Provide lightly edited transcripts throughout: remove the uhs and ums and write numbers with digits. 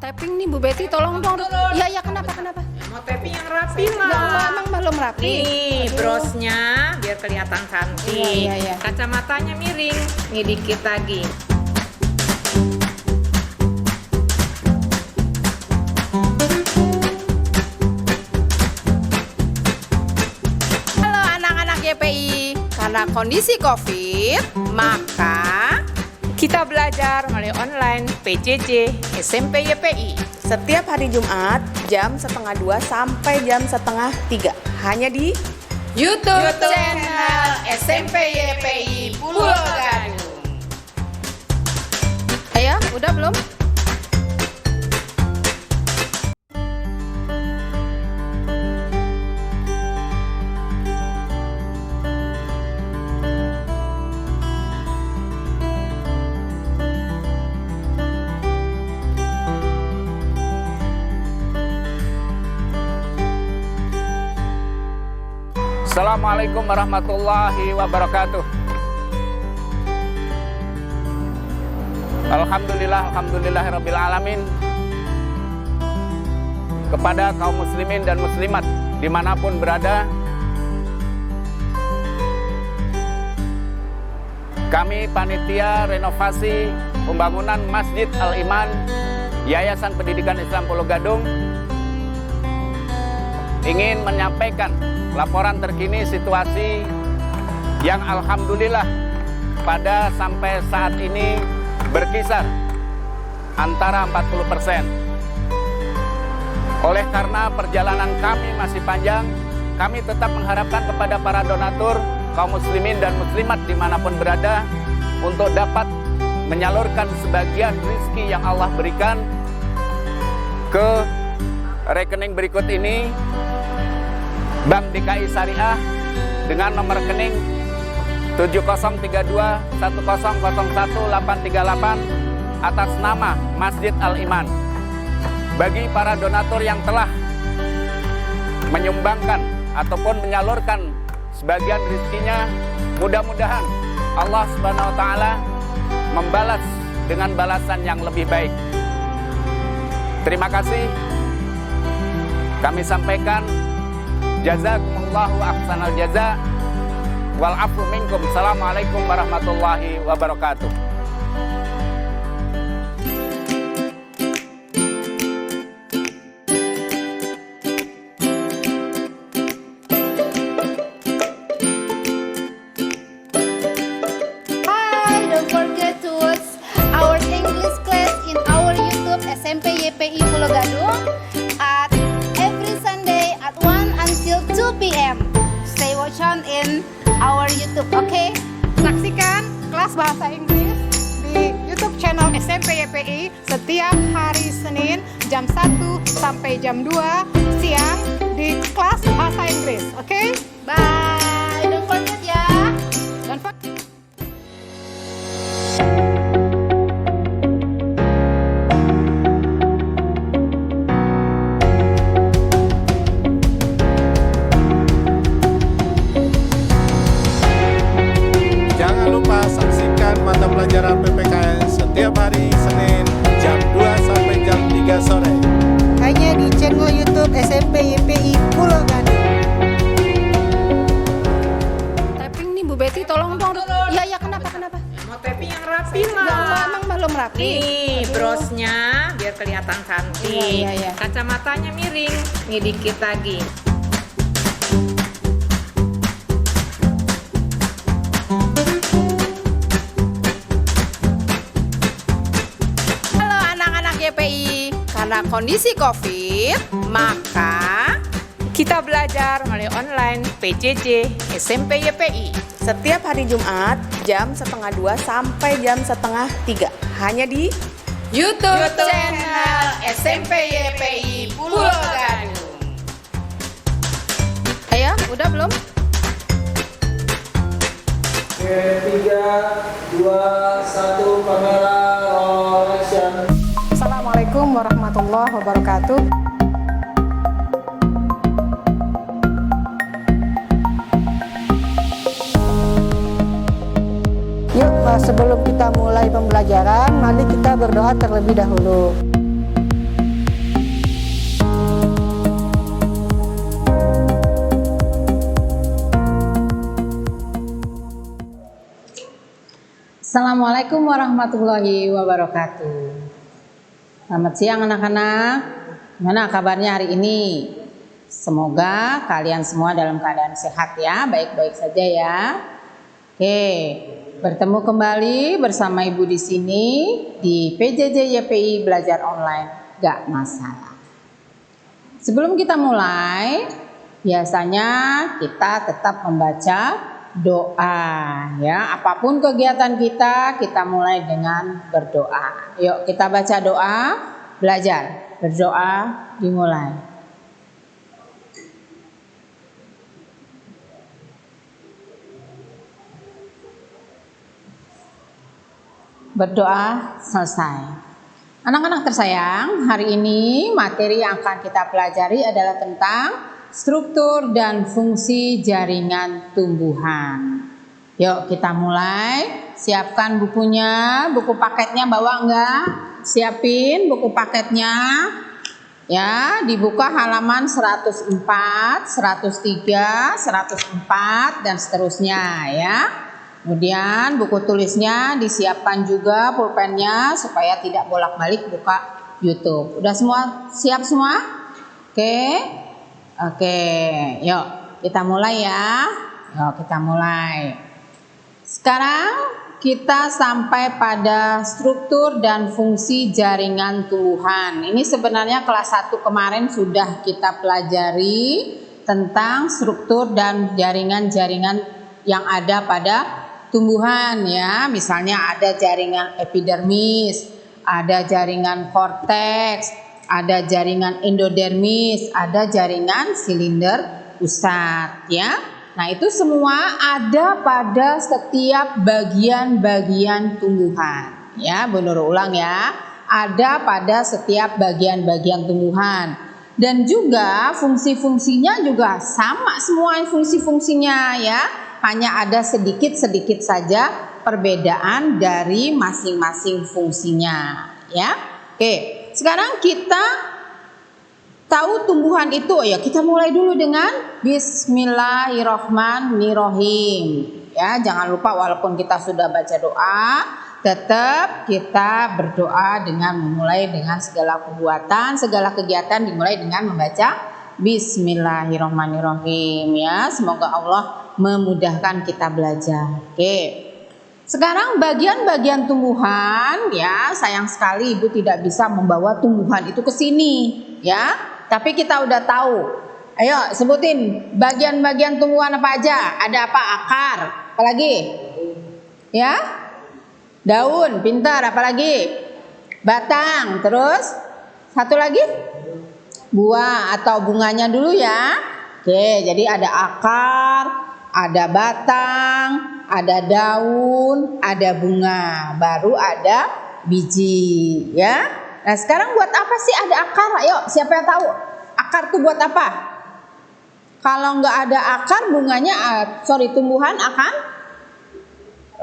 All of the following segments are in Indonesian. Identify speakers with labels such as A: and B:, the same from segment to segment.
A: Tapping nih Bu Betty, tolong dong. Iya iya, kenapa?
B: Mau tapping yang rapi
A: Ya
B: mah.
A: Allah, emang belum rapi.
B: Nih
A: Aduh.
B: brosnya biar kelihatan cantik.
A: Iya.
B: Kacamatanya miring. Nih dikit lagi.
A: Halo anak-anak YPI, karena kondisi COVID, maka
B: Kita belajar melalui online PJJ SMP YPI.
C: Setiap hari Jumat jam 1:30 sampai jam 2:30 hanya di
A: YouTube channel SMP YPI Pulau Gadung. Ayo, udah belum?
D: Assalamualaikum warahmatullahi wabarakatuh. Alhamdulillahirabbil alamin. Kepada kaum muslimin dan muslimat dimanapun berada, kami panitia renovasi pembangunan Masjid Al-Iman Yayasan Pendidikan Islam Pulau Gadung ingin menyampaikan laporan terkini situasi yang alhamdulillah pada sampai saat ini berkisar antara 40%. Oleh karena perjalanan kami masih panjang, kami tetap mengharapkan kepada para donatur, kaum muslimin dan muslimat dimanapun berada untuk dapat menyalurkan sebagian rezeki yang Allah berikan ke rekening berikut ini. Bank DKI Syariah dengan nomor rekening 703210010838 atas nama Masjid Al-Iman. Bagi para donatur yang telah menyumbangkan ataupun menyalurkan sebagian rezekinya, mudah-mudahan Allah Subhanahu wa taala membalas dengan balasan yang lebih baik. Terima kasih. Kami sampaikan jazakumullahu ahsanal jaza wal afu minkum. Assalamualaikum warahmatullahi wabarakatuh.
E: Hi, don't forget to watch our English class in our YouTube SMP YPI Pulau Gadung at every Sunday at 1 until 2 p.m. Stay watch on in our YouTube, okay?
F: Saksikan kelas bahasa Inggris di YouTube channel SMP YPI setiap hari Senin jam 1 sampai jam 2 siang di kelas bahasa Inggris. Oke?
E: Bye, don't forget ya.
F: Don't forget.
G: Jangan lupa saksikan mata pelajaran PPKN setiap hari Senin jam 2 sampai jam 3 sore.
H: Hanya di channel YouTube SMP YPI Pulau Gadung.
A: Tapping nih Bu Betty, tolong dong. Iya, kenapa?
B: Mau tapping yang rapi
A: Ya Allah,
B: mah.
A: emang belum rapi.
B: Nih brosnya biar kelihatan cantik.
A: Iya.
B: Kacamatanya miring. Nih dikit lagi.
A: Halo anak-anak YPI, karena kondisi COVID, maka
B: Kita belajar melalui online PJJ SMP YPI.
C: setiap hari Jumat jam 1:30 sampai jam 2:30 hanya di
A: YouTube channel SMP YPI Pulau Gadung. Ayo, udah belum?
I: Oke, 3, 2, 1, kamera, roll action.
F: Assalamualaikum warahmatullahi wabarakatuh.
H: Yuk, sebelum kita mulai pembelajaran, mari kita berdoa terlebih dahulu.
A: Assalamualaikum warahmatullahi wabarakatuh. Selamat siang anak-anak. Gimana kabarnya hari ini? Semoga kalian semua dalam keadaan sehat ya, baik-baik saja ya. Oke, bertemu kembali bersama Ibu di sini di PJJ YPI Belajar Online, gak masalah. Sebelum kita mulai, biasanya kita tetap membaca doa ya. Apapun kegiatan kita mulai dengan berdoa. Yuk kita baca doa, belajar. Berdoa dimulai. Berdoa selesai. Anak-anak tersayang, hari ini materi yang akan kita pelajari adalah tentang struktur dan fungsi jaringan tumbuhan. Yuk kita mulai. Siapkan bukunya, buku paketnya bawa enggak? Siapin buku paketnya. Ya, dibuka halaman 104, 103, 104 dan seterusnya ya. Kemudian buku tulisnya disiapkan juga pulpennya supaya tidak bolak-balik buka YouTube. Udah semua siap semua? Oke, yuk kita mulai ya. Yuk kita mulai. Sekarang kita sampai pada struktur dan fungsi jaringan tumbuhan. Ini sebenarnya kelas 1 kemarin sudah kita pelajari tentang struktur dan jaringan-jaringan yang ada pada tumbuhan ya. Misalnya ada jaringan epidermis, ada jaringan korteks, ada jaringan endodermis, ada jaringan silinder pusat ya. Nah, itu semua ada pada setiap bagian-bagian tumbuhan. Ya, Bu Nur ulang ya. Ada pada setiap bagian-bagian tumbuhan. Dan juga fungsi-fungsinya juga sama semua fungsi-fungsinya ya. Hanya ada sedikit-sedikit saja perbedaan dari masing-masing fungsinya ya. Oke. Sekarang kita tahu tumbuhan itu ya, kita mulai dulu dengan Bismillahirrohmanirrohim ya. Jangan lupa walaupun kita sudah baca doa, tetap kita berdoa dengan memulai dengan segala perbuatan, segala kegiatan dimulai dengan membaca Bismillahirrohmanirrohim ya. Semoga Allah memudahkan kita belajar. Oke. Sekarang bagian-bagian tumbuhan ya, sayang sekali Ibu tidak bisa membawa tumbuhan itu ke sini ya. Tapi kita udah tahu. Ayo sebutin bagian-bagian tumbuhan apa aja? Ada apa? Akar, apalagi? Ya? Daun, pintar, apalagi? Batang, terus satu lagi? Buah atau bunganya dulu ya. Oke, jadi ada akar, ada batang, ada daun, ada bunga, baru ada biji ya. Nah sekarang buat apa sih ada akar? Ayo siapa yang tahu akar tuh buat apa? Kalau nggak ada akar bunganya, tumbuhan akan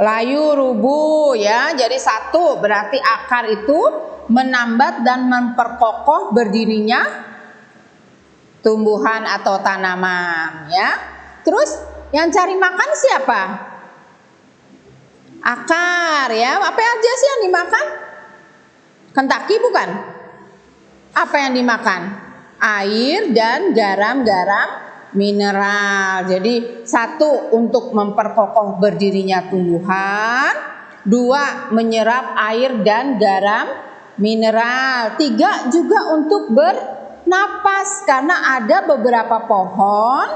A: layu rubuh ya. Jadi satu berarti akar itu menambat dan memperkokoh berdirinya tumbuhan atau tanaman ya. Terus yang cari makan siapa? Akar ya. Apa aja sih yang dimakan? Kentaki bukan? Apa yang dimakan? Air dan garam-garam mineral. Jadi satu untuk memperkokoh berdirinya tumbuhan, dua menyerap air dan garam mineral, tiga juga untuk bernapas karena ada beberapa pohon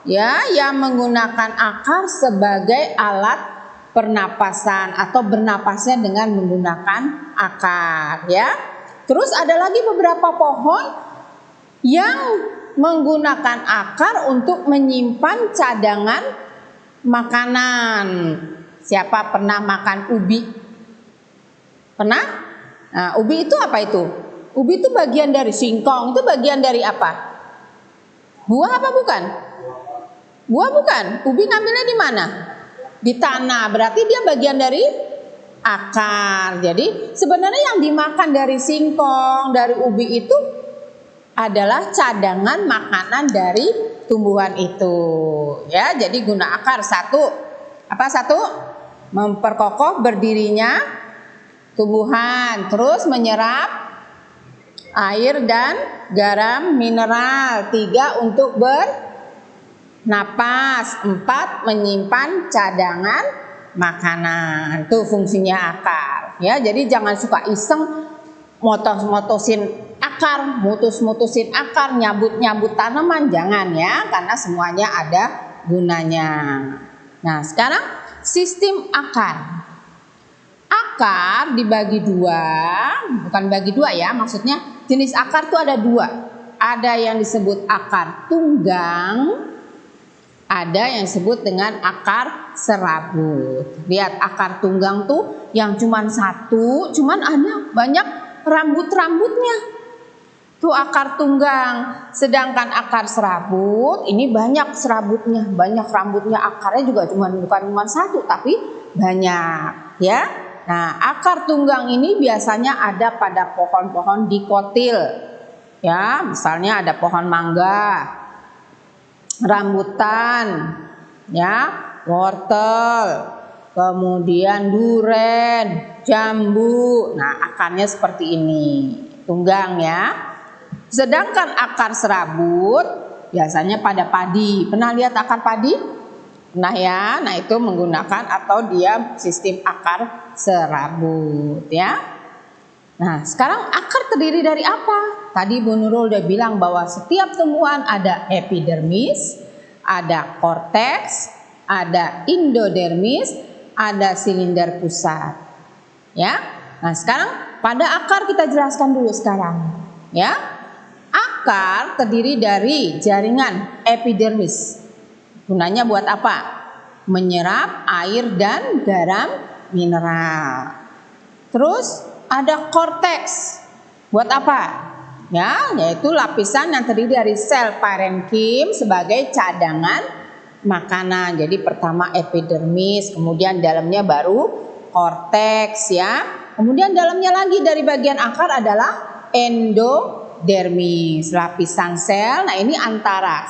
A: ya yang menggunakan akar sebagai alat pernapasan atau bernapasnya dengan menggunakan akar ya. Terus ada lagi beberapa pohon yang menggunakan akar untuk menyimpan cadangan makanan. Siapa pernah makan ubi? Pernah? Nah, ubi itu apa itu? Ubi itu bagian dari singkong. Itu bagian dari apa? Buah apa bukan? Buah bukan. Ubi ngambilnya di mana? Di tanah. Berarti dia bagian dari akar. Jadi sebenarnya yang dimakan dari singkong, dari ubi itu adalah cadangan makanan dari tumbuhan itu. Ya, jadi guna akar satu. Apa satu? memperkokoh berdirinya tumbuhan, terus menyerap air dan garam mineral, 3 untuk bernapas, 4 menyimpan cadangan makanan. Itu fungsinya akar ya. Jadi jangan suka iseng mutusin akar, mutusin akar, nyabut tanaman, jangan ya, karena semuanya ada gunanya. Nah, sekarang sistem akar. Akar dibagi 2, bukan bagi 2 ya, maksudnya jenis akar tuh ada 2. Ada yang disebut akar tunggang, ada yang disebut dengan akar serabut. Lihat, akar tunggang tuh yang cuman satu, cuman ada banyak rambut-rambutnya. Tuh akar tunggang. Sedangkan akar serabut ini banyak serabutnya, banyak rambutnya. Akarnya juga bukan cuma satu, tapi banyak ya. Nah, akar tunggang ini biasanya ada pada pohon-pohon dikotil. Ya, misalnya ada pohon mangga, rambutan, ya, wortel, kemudian duren, jambu. Nah, akarnya seperti ini, tunggang ya. Sedangkan akar serabut biasanya pada padi. Pernah lihat akar padi? Nah ya, nah itu menggunakan atau dia sistem akar serabut ya. Nah, sekarang akar terdiri dari apa? Tadi Bu Nurul udah bilang bahwa setiap tumbuhan ada epidermis, ada korteks, ada endodermis, ada silinder pusat. Ya. Nah, sekarang pada akar kita jelaskan dulu sekarang, ya. Akar terdiri dari jaringan epidermis. Gunanya buat apa? Menyerap air dan garam mineral. Terus ada korteks. Buat apa? Ya, yaitu lapisan yang terdiri dari sel parenkim sebagai cadangan makanan. Jadi pertama epidermis, kemudian dalamnya baru korteks ya. Kemudian dalamnya lagi dari bagian akar adalah endodermis, lapisan sel. Nah, ini antara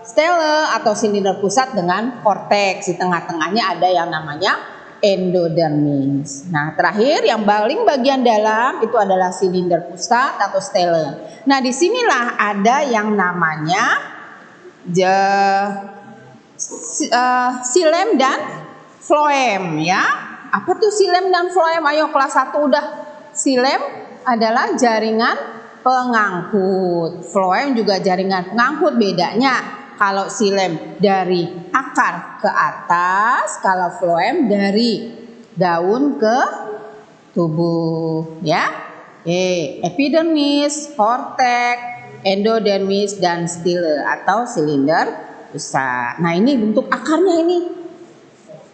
A: stele atau silinder pusat dengan korteks. Di tengah-tengahnya ada yang namanya endodermis. Nah, terakhir yang paling bagian dalam itu adalah silinder pusat atau stele. Nah, disinilah ada yang namanya xilem dan floem ya. Apa tuh xilem dan floem? Ayo kelas 1 udah. Xilem adalah jaringan pengangkut. Floem juga jaringan pengangkut. Bedanya kalau xilem dari akar ke atas, kalau floem dari daun ke tubuh ya. Epidermis, korteks, endodermis dan stele atau silinder pusat. Nah, ini bentuk akarnya ini.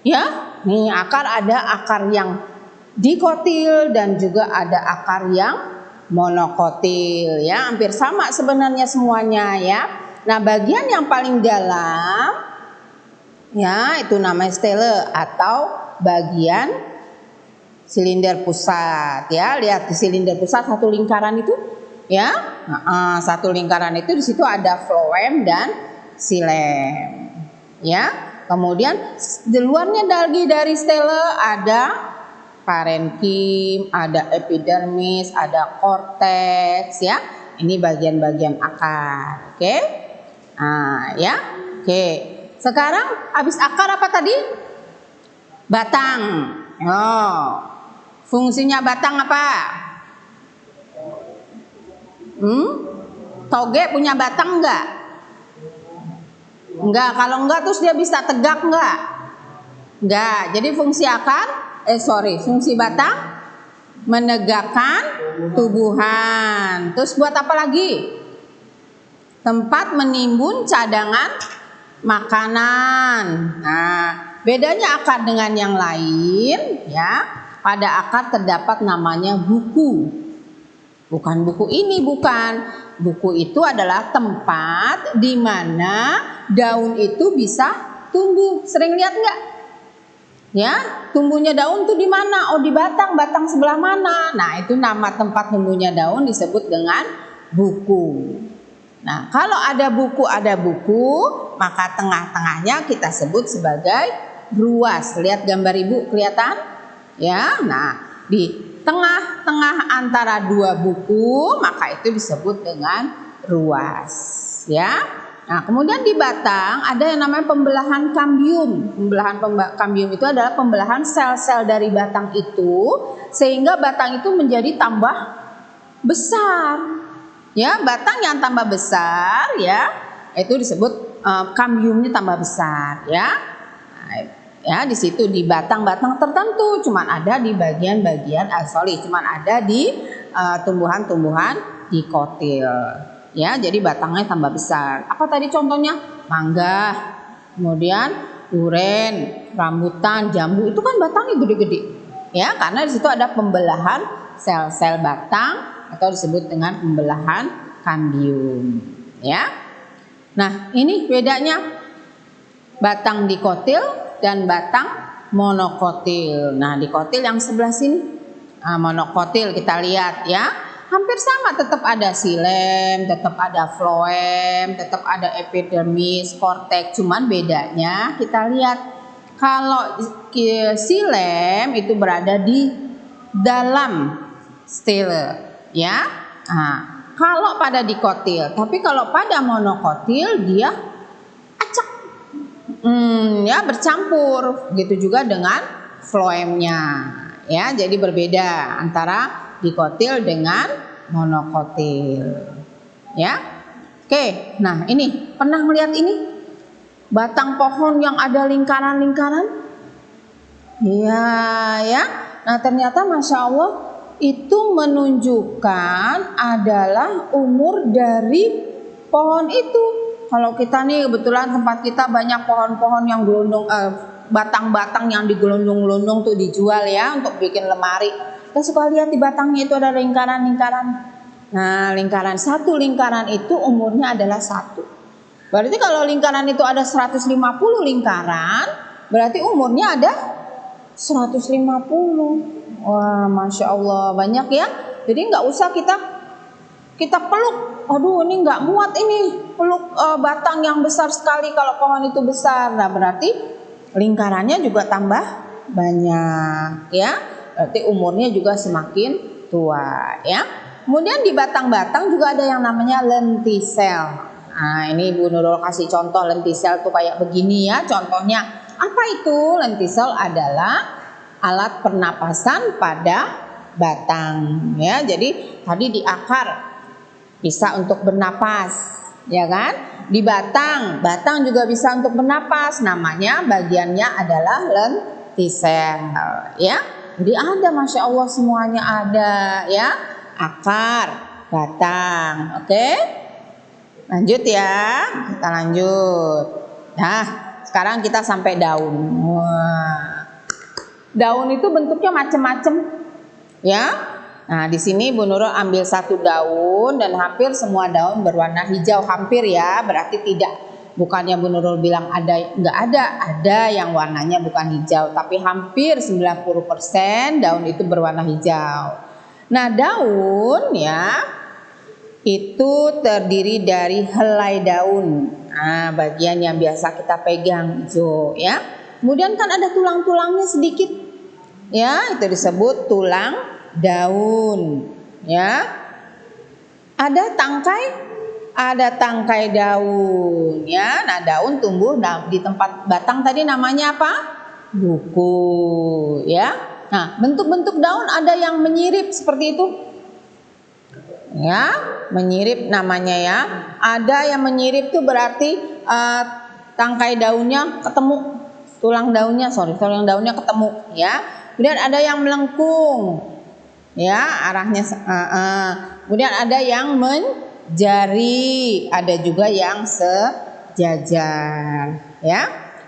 A: Ya, nih akar ada akar yang dikotil dan juga ada akar yang monokotil ya, hampir sama sebenarnya semuanya ya. Nah, bagian yang paling dalam ya itu namanya stele atau bagian silinder pusat ya. Lihat di silinder pusat satu lingkaran itu ya. Satu lingkaran itu di situ ada floem dan xilem ya. Kemudian di luarnya lagi dari stele ada parenkim, ada epidermis, ada korteks ya. Ini bagian-bagian akar. Oke. Nah, ya. Oke. Sekarang habis akar apa tadi? Batang. Oh. Fungsinya batang apa? Toge punya batang enggak? Enggak. Kalau enggak terus dia bisa tegak enggak? Enggak. Jadi fungsi akar fungsi batang menegakkan tubuhan. Terus buat apa lagi? Tempat menimbun cadangan makanan. Nah, bedanya akar dengan yang lain ya. Pada akar terdapat namanya buku. Bukan buku ini, bukan. Buku itu adalah tempat di mana daun itu bisa tumbuh. Sering lihat enggak? Ya, tumbuhnya daun tuh di mana? Oh, di batang sebelah mana? Nah, itu nama tempat tumbuhnya daun disebut dengan buku. Nah, kalau ada buku, maka tengah-tengahnya kita sebut sebagai ruas. Lihat gambar Ibu, kelihatan? Ya, nah di tengah-tengah antara dua buku maka itu disebut dengan ruas. Ya, nah kemudian di batang ada yang namanya pembelahan kambium. Pembelahan kambium itu adalah pembelahan sel-sel dari batang itu sehingga batang itu menjadi tambah besar. Ya, batang yang tambah besar ya itu disebut kambiumnya tambah besar ya. Nah, ya di situ di batang-batang tertentu cuman ada di bagian-bagian cuman ada di tumbuhan-tumbuhan dikotil. Ya, jadi batangnya tambah besar. Apa tadi contohnya? Mangga, kemudian duren, rambutan, jambu itu kan batangnya gede-gede. Ya, karena di situ ada pembelahan sel-sel batang atau disebut dengan pembelahan kambium. Ya. Nah, ini bedanya batang dikotil dan batang monokotil. Nah, dikotil yang sebelah sini. Monokotil kita lihat ya. Hampir sama, tetap ada xilem, tetap ada floem, tetap ada epidermis, korteks. Cuman bedanya kita lihat kalau xilem itu berada di dalam stele, ya. Nah, kalau pada dikotil, tapi kalau pada monokotil dia acak, ya bercampur. Gitu juga dengan floemnya, ya. Jadi berbeda antara dikotil dengan monokotil. Ya. Oke, nah ini pernah melihat ini? Batang pohon yang ada lingkaran-lingkaran? Iya, ya. Nah, ternyata Masya Allah itu menunjukkan adalah umur dari pohon itu. Kalau kita nih kebetulan tempat kita banyak pohon-pohon yang gelondong, batang-batang yang digelondong-gelondong tuh dijual ya untuk bikin lemari. Kita suka lihat di batangnya itu ada lingkaran-lingkaran. Nah, satu lingkaran itu umurnya adalah 1. Berarti kalau lingkaran itu ada 150 lingkaran, berarti umurnya ada 150. Wah, Masya Allah, banyak ya. Jadi nggak usah kita peluk. Aduh, ini nggak muat ini peluk batang yang besar sekali kalau pohon itu besar. Nah, berarti lingkarannya juga tambah banyak ya. Berarti umurnya juga semakin tua ya. Kemudian di batang-batang juga ada yang namanya lentisel. Nah, ini Ibu Nurul kasih contoh lentisel tuh kayak begini ya contohnya. Apa itu? Lentisel adalah alat pernapasan pada batang ya. Jadi tadi di akar bisa untuk bernapas ya kan. Di batang juga bisa untuk bernapas. Namanya bagiannya adalah lentisel ya. Jadi ada, Masya Allah, semuanya ada ya. Akar, batang. Oke, lanjut ya. Kita lanjut. Nah, sekarang kita sampai daun. Wah, daun itu bentuknya macam-macam ya. Nah, di sini Bu Nurul ambil satu daun dan hampir semua daun berwarna hijau. Hampir ya, berarti tidak. Bukannya Bu Nurul bilang nggak ada yang warnanya bukan hijau, tapi hampir 90% daun itu berwarna hijau. Nah, daun ya itu terdiri dari helai daun. Nah, bagian yang biasa kita pegang hijau ya. Kemudian kan ada tulang-tulangnya sedikit. Ya, itu disebut tulang daun ya. Ada tangkai daun ya. Nah, daun tumbuh di tempat batang tadi namanya apa? Buku ya. Nah, bentuk-bentuk daun ada yang menyirip seperti itu ya, menyirip namanya ya. Ada yang menyirip itu berarti tangkai daunnya ketemu, tulang daunnya ketemu ya. Kemudian ada yang melengkung ya, arahnya kemudian ada yang menjari, ada juga yang sejajar ya.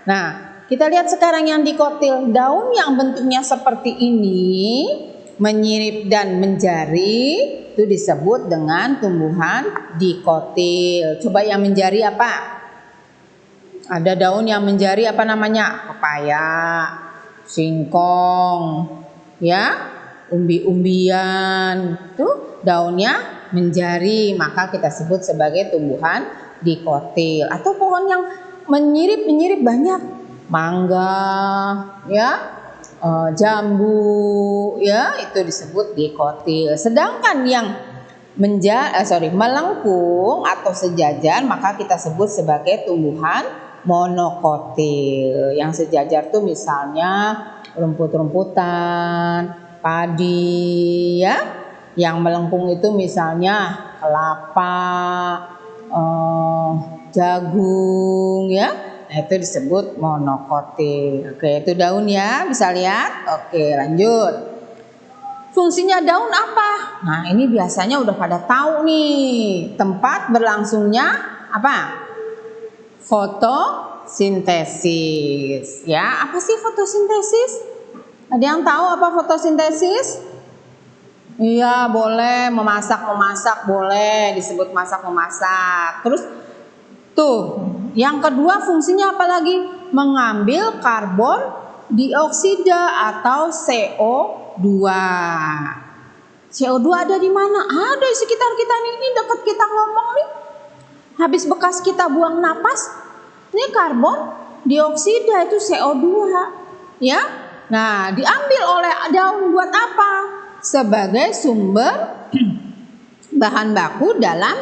A: Nah, kita lihat sekarang yang dikotil. Daun yang bentuknya seperti ini, menyirip dan menjari, itu disebut dengan tumbuhan dikotil. Coba yang menjari apa? Ada daun yang menjari apa namanya? Pepaya, singkong, ya, umbi-umbian. Tuh daunnya menjari, maka kita sebut sebagai tumbuhan dikotil. Atau pohon yang menyirip banyak. mangga, ya, jambu, ya, itu disebut dikotil. Sedangkan yang melengkung atau sejajar maka kita sebut sebagai tumbuhan monokotil. Yang sejajar tuh misalnya rumput-rumputan, padi, ya. Yang melengkung itu misalnya kelapa, jagung, ya. Nah, itu disebut monokotil. Oke, itu daun ya, bisa lihat. Oke, lanjut. Fungsinya daun apa? Nah, ini biasanya udah pada tahu nih. Tempat berlangsungnya apa? Fotosintesis. Ya, apa sih fotosintesis? Ada yang tahu apa fotosintesis? Iya, boleh. Memasak boleh, disebut masak-memasak. Terus tuh, yang kedua fungsinya apa lagi? Mengambil karbon dioksida atau CO2. CO2 ada di mana? Ada di sekitar kita nih, ini dekat kita ngomong nih. Habis bekas kita buang napas, ini karbon dioksida itu CO2, ya. Nah, diambil oleh daun buat apa? Sebagai sumber bahan baku dalam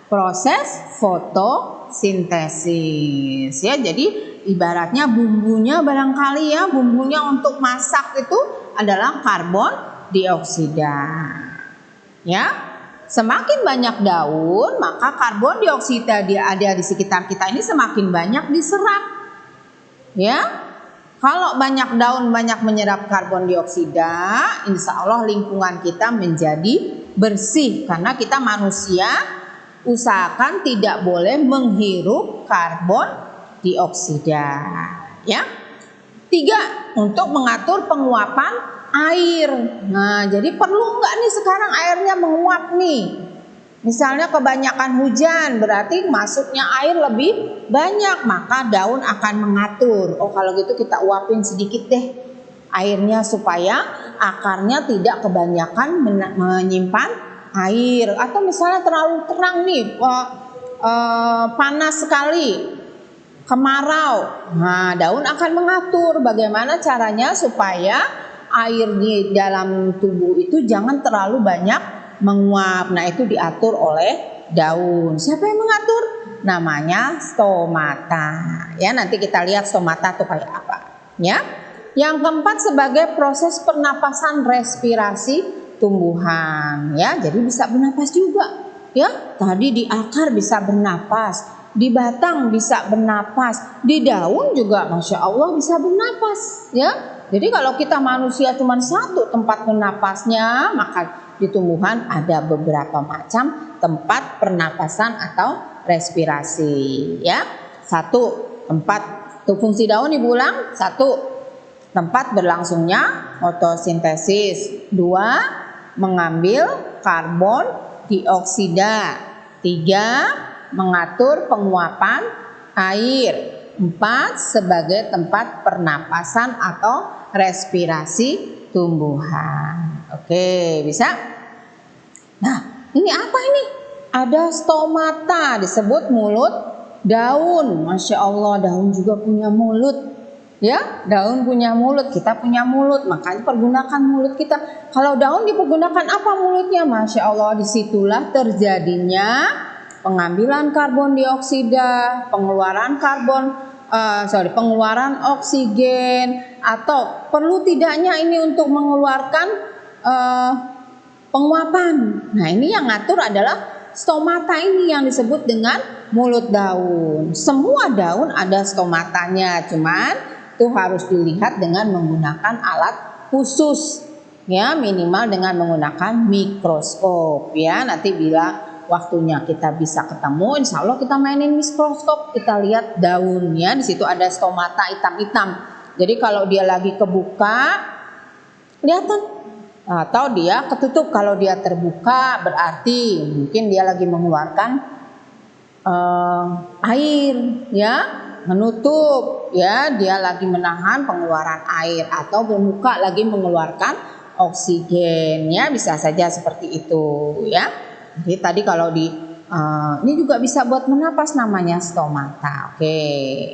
A: proses fotosintesis, ya. Jadi ibaratnya bumbunya barangkali ya, bumbunya untuk masak itu adalah karbon dioksida. Ya. Semakin banyak daun, maka karbon dioksida dia ada di sekitar kita ini semakin banyak diserap. Ya. Kalau banyak daun banyak menyerap karbon dioksida, insya Allah lingkungan kita menjadi bersih karena kita manusia usahakan tidak boleh menghirup karbon dioksida. Ya. 3, untuk mengatur penguapan air. Nah, jadi perlu nggak nih sekarang airnya menguap nih? Misalnya kebanyakan hujan, berarti masuknya air lebih banyak, maka daun akan mengatur. Oh, kalau gitu kita uapin sedikit deh airnya supaya akarnya tidak kebanyakan menyimpan air. Atau misalnya terlalu terang nih, panas sekali, kemarau. Nah, daun akan mengatur bagaimana caranya supaya air di dalam tubuh itu jangan terlalu banyak menguap. Nah, itu diatur oleh daun. Siapa yang mengatur? Namanya stomata. Ya, nanti kita lihat stomata itu kayak apa. Ya. Yang keempat sebagai proses pernapasan respirasi tumbuhan. Ya, jadi bisa bernapas juga. Ya, tadi di akar bisa bernapas, di batang bisa bernapas, di daun juga Masya Allah bisa bernapas. Ya. Jadi kalau kita manusia cuma satu tempat bernapasnya, maka di tumbuhan ada beberapa macam tempat pernapasan atau respirasi. Ya, 1 tempat tuh fungsi daun Ibu ulang. 1 tempat berlangsungnya fotosintesis. 2 mengambil karbon dioksida. 3 mengatur penguapan air. 4 sebagai tempat pernapasan atau respirasi tumbuhan. Oke, bisa? Nah, ini apa ini? Ada stomata, disebut mulut daun. Masya Allah, daun juga punya mulut. Ya, daun punya mulut, kita punya mulut, makanya pergunakan mulut kita. Kalau daun dipergunakan apa mulutnya? Masya Allah, disitulah terjadinya pengambilan karbon dioksida, pengeluaran pengeluaran oksigen, atau perlu tidaknya ini untuk mengeluarkan penguapan. Nah, ini yang ngatur adalah stomata ini yang disebut dengan mulut daun. Semua daun ada stomatanya, cuman itu harus dilihat dengan menggunakan alat khusus. Ya, minimal dengan menggunakan mikroskop. Ya, nanti bila waktunya kita bisa ketemu, insya Allah kita mainin mikroskop, kita lihat daunnya, di situ ada stomata hitam-hitam. Jadi kalau dia lagi kebuka, kelihatan, atau dia ketutup. Kalau dia terbuka, berarti mungkin dia lagi mengeluarkan air, ya, menutup, ya, dia lagi menahan pengeluaran air, atau berbuka lagi mengeluarkan oksigen, ya, bisa saja seperti itu, ya. Jadi tadi kalau ini juga bisa buat menapas, namanya stomata. Oke,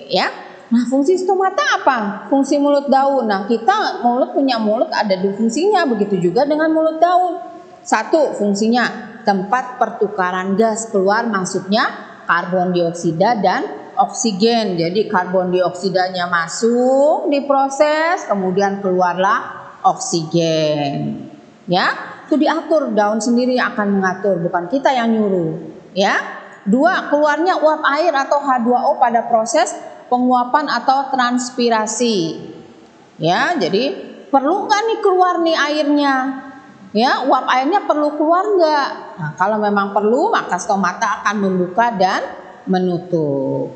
A: ya. Nah, fungsi stomata apa? Fungsi mulut daun. Nah, kita punya mulut ada dua fungsinya, begitu juga dengan mulut daun. Satu, fungsinya tempat pertukaran gas keluar masuknya karbon dioksida dan oksigen. Jadi karbon dioksidanya masuk diproses, kemudian keluarlah oksigen. Ya, itu diatur, daun sendiri akan mengatur, bukan kita yang nyuruh. Ya. Dua, keluarnya uap air atau H2O pada proses penguapan atau transpirasi. Ya, jadi perlu nggak nih keluar nih airnya? Ya, uap airnya perlu keluar nggak? Nah, kalau memang perlu, maka stomata akan membuka dan menutup.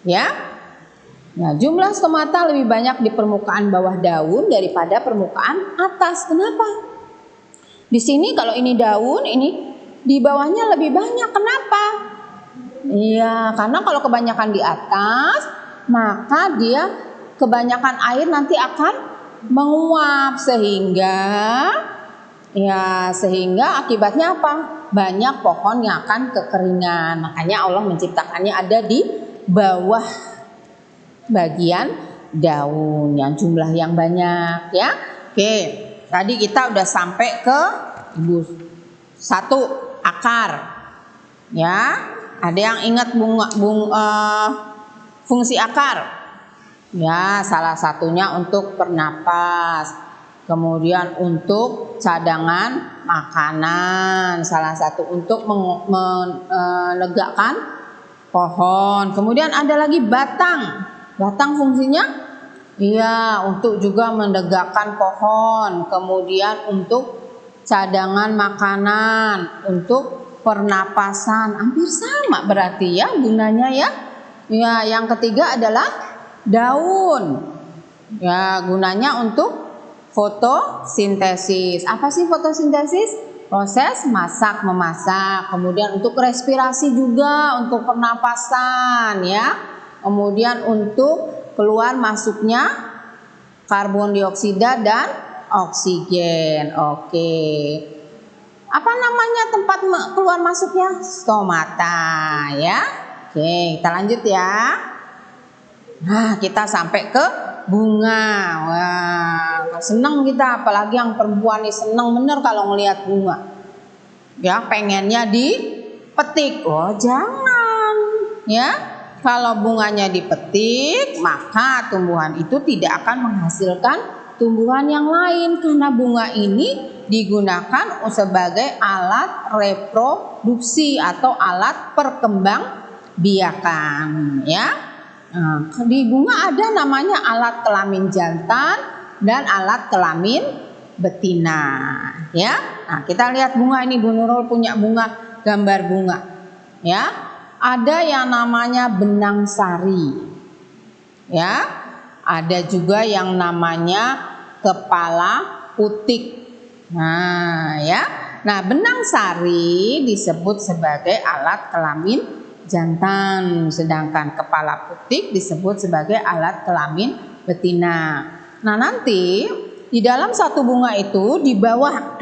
A: Ya, nah jumlah stomata lebih banyak di permukaan bawah daun daripada permukaan atas. Kenapa? Di sini kalau ini daun, ini di bawahnya lebih banyak. Kenapa? Iya, karena kalau kebanyakan di atas, maka dia kebanyakan air nanti akan menguap sehingga akibatnya apa? Banyak pohon yang akan kekeringan. Makanya Allah menciptakannya ada di bawah bagian daun yang jumlah yang banyak, ya. Oke, tadi kita udah sampai ke satu, akar. Ya. Ada yang ingat fungsi akar? Ya, salah satunya untuk bernapas, kemudian untuk cadangan makanan, salah satu untuk menegakkan pohon. Kemudian ada lagi batang. Batang fungsinya? Iya, untuk juga menegakkan pohon, kemudian untuk cadangan makanan, untuk pernapasan. Hampir sama berarti ya gunanya ya. Ya, yang ketiga adalah daun. Ya, gunanya untuk fotosintesis. Apa sih fotosintesis? Proses masak memasak. Kemudian untuk respirasi juga, untuk pernapasan ya. Kemudian untuk keluar masuknya karbon dioksida dan oksigen. Oke. Apa namanya tempat keluar masuknya? Stomata ya. Oke, kita lanjut ya. Nah, kita sampai ke bunga. Wah, seneng kita, apalagi yang perempuan nih seneng bener kalau ngelihat bunga. Ya, pengennya dipetik. Oh, jangan. Ya. Kalau bunganya dipetik, maka tumbuhan itu tidak akan menghasilkan tumbuhan yang lain karena bunga ini digunakan sebagai alat reproduksi atau alat perkembangbiakan ya. Nah, di bunga ada namanya alat kelamin jantan dan alat kelamin betina ya. Nah, kita lihat bunga ini, Bu Nurul punya bunga, gambar bunga ya. Ada yang namanya benang sari ya. Ada juga yang namanya kepala putik. Nah, ya. Nah, benang sari disebut sebagai alat kelamin jantan, sedangkan kepala putik disebut sebagai alat kelamin betina. Nah, nanti di dalam satu bunga itu di bawah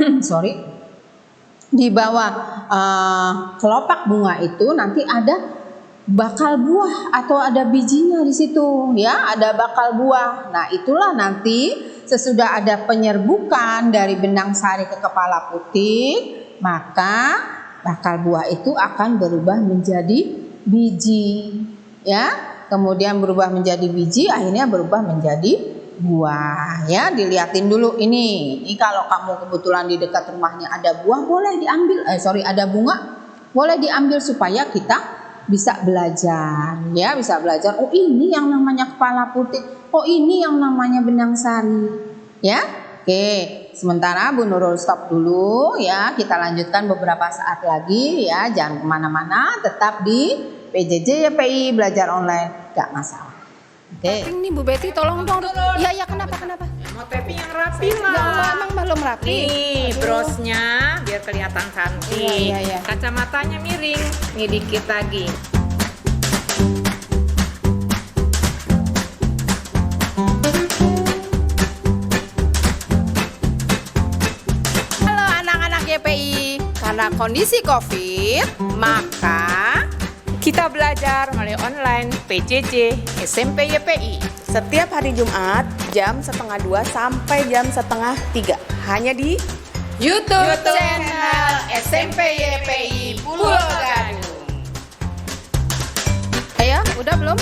A: kelopak bunga itu nanti ada bakal buah atau ada bijinya di situ ya, ada bakal buah. Nah, itulah nanti sesudah ada penyerbukan dari benang sari ke kepala putik, maka bakal buah itu akan berubah menjadi biji ya. Kemudian berubah menjadi biji, akhirnya berubah menjadi buah ya. Dilihatin dulu ini kalau kamu kebetulan di dekat rumahnya ada buah, boleh diambil, ada bunga, boleh diambil supaya kita bisa belajar ya, bisa belajar. Oh, ini yang namanya kepala putik, oh ini yang namanya benang sari ya. Oke, sementara Bu Nurul stop dulu ya, kita lanjutkan beberapa saat lagi ya. Jangan kemana-mana, tetap di PJJ YPI belajar online, gak masalah. Oke.
C: Ini Bu Betty tolong dong. Iya, kenapa?
B: Mau tapping yang rapi
C: Ya,
B: mah.
C: emang belum rapi.
B: Nih, brosnya biar kelihatan cantik.
C: Iya.
B: Kacamatanya miring. Nih dikit lagi.
C: Halo anak-anak YPI. Karena kondisi COVID, maka
B: Kita belajar melalui online PJJ SMP YPI.
C: Setiap hari Jumat jam 1:30 sampai jam 2:30 hanya di
B: YouTube channel SMP YPI Pulau Gadung.
A: Ayo, udah belum?